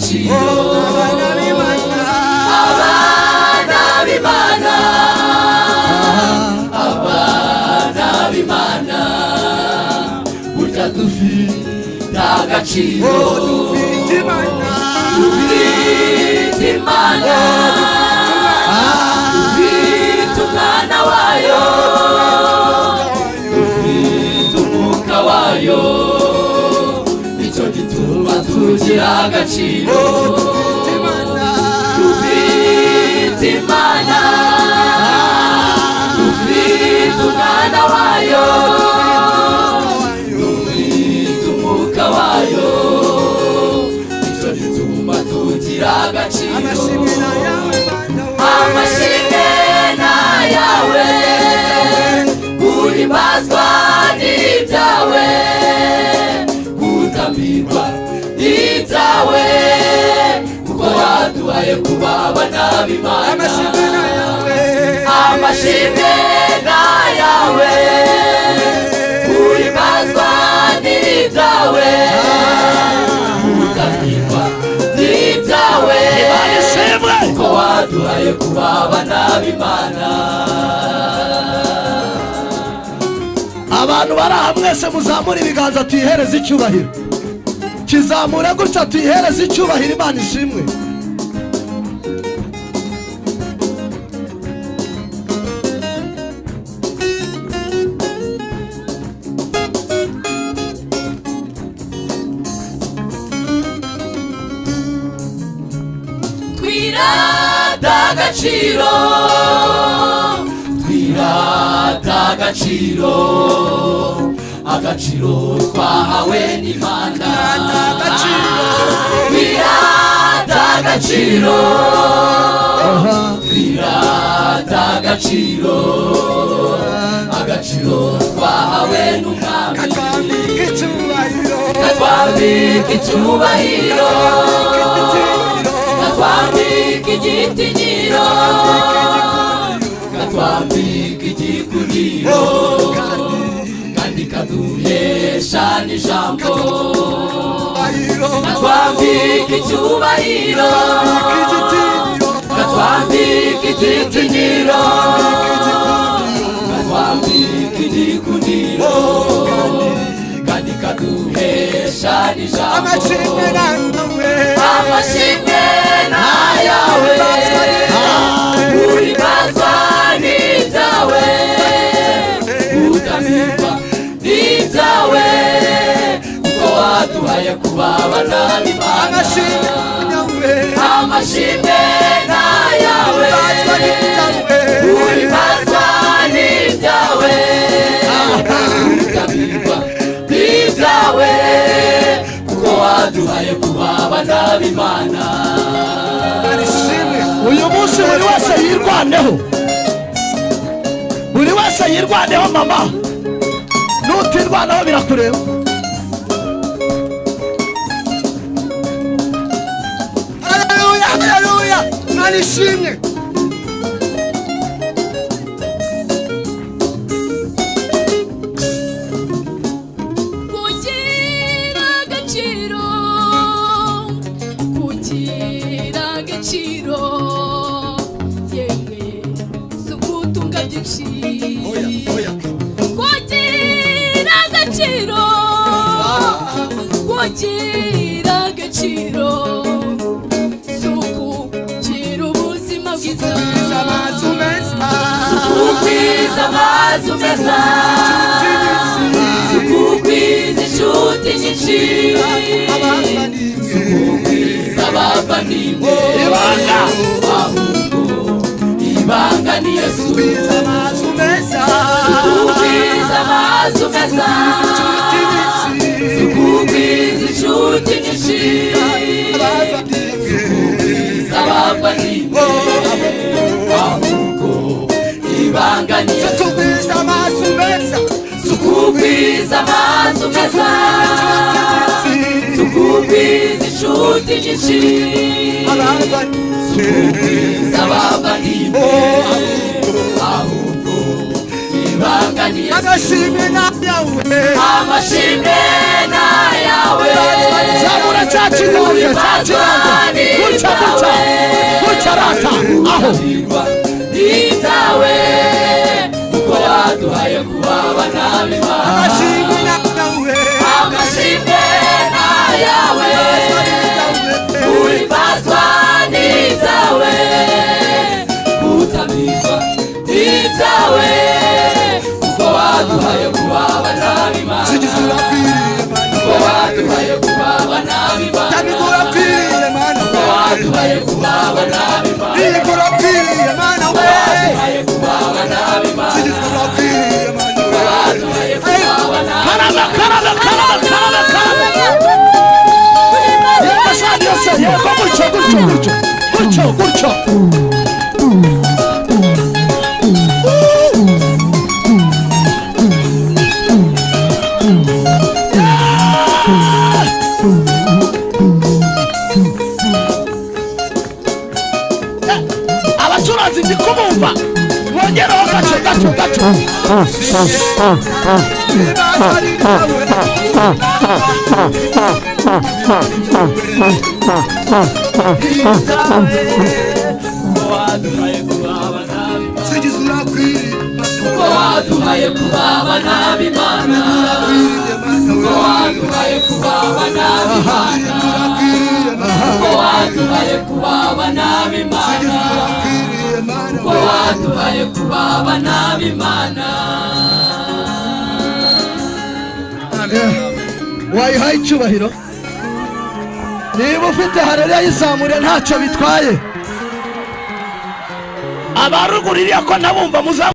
agaciro abana b'Imana burya dufite agaciro dufite Imana dufite umwana wayo dufite umwuka wayo nicyo gituma tugira agaciro dufite Imana dufite umwana wayo dufite umwuka wayo nicyo gituma tugira agaciro amashimwe n'ayawe guhimbazwa n'ibyawe gutamirwa n'ibyawe kuko waduhaye kuba abana b'Imana amashimwe n'ayawe guhimbazwa n'ibyawe gutamirwa n'ibyawe kuko waduhaye kuba abana b'Imana. abantu bari aha mwese muzamura ibiganza tuyihereze icyubahiro kizamure gutya tuyihereze icyubahiro Imana ishimwe agaciro agaciro twahawe n'Imana twirata agaciro agaciro twahawe n'Umwami katwambika icyubahiro katwambika igitinyiro katwambika igikundiro kandi kaduhesha n'ijambo katwambika icyubahiro katwambika igitinyiro katwambika igikundiro kandi kaduhesha n'ijambo amashimwe n'ayawe guhimbazwa n'ibyawe gutamirwa n'ibyawe kuko waduhaye kuba abana b'Imana amashimwe n'ayawe guhimbazwa n'ibyawe gutamirwa n'ibyawe kuko waduhaye kuba abana b'Imana. uyu munsi buri wese yirwaneho mama nutirwanaho birakureba haleluya Imana ishimwe kugira agaciro suku gira ubuzima bwiza sukugwiza amazu meza sukugwiza inshuti nyinshi sukugwiza abavandimwe ahubwo ibanga ni Yesu sukugwiza amazu meza sukugwiza inshuti nyinshi sukugwiza abavandimwe ahubwo ibanga ni Yesu sukugwiza amazu meza sukugwiza inshuti nyinshi sukugwiza abavandimwe ahubwo ibanga ni Yesu amashimwe n'ayawe amashimwe n'ayawe zamura cya kiganza gutya gutya rata aho nitawe kuko waduhaye kuba abana b'Imana amashimwe n'ayawe amashimwe n'ayawe uhimbazwa nitawe utamirwa nitawe kuko waduhaye kuba abana b'Imana kuko waduhaye kuba abana b'Imana kuko waduhaye kuba abana b'Imana waduhaye kuba abana b'Imana waduhaye kuba abana gutyo abacuranzi ndi kubumva bongeraho gato kuko waduhaye kuba abana b'Imana kuko waduhaye kuba abana b'Imana kuko waduhaye kuba abana b'Imana kuko waduhaye kuba abana b'Imana wayihaye icyubahiro niba ufite haleluya yizamure ntacyo bitwaye abaruguririye ko nabumva muza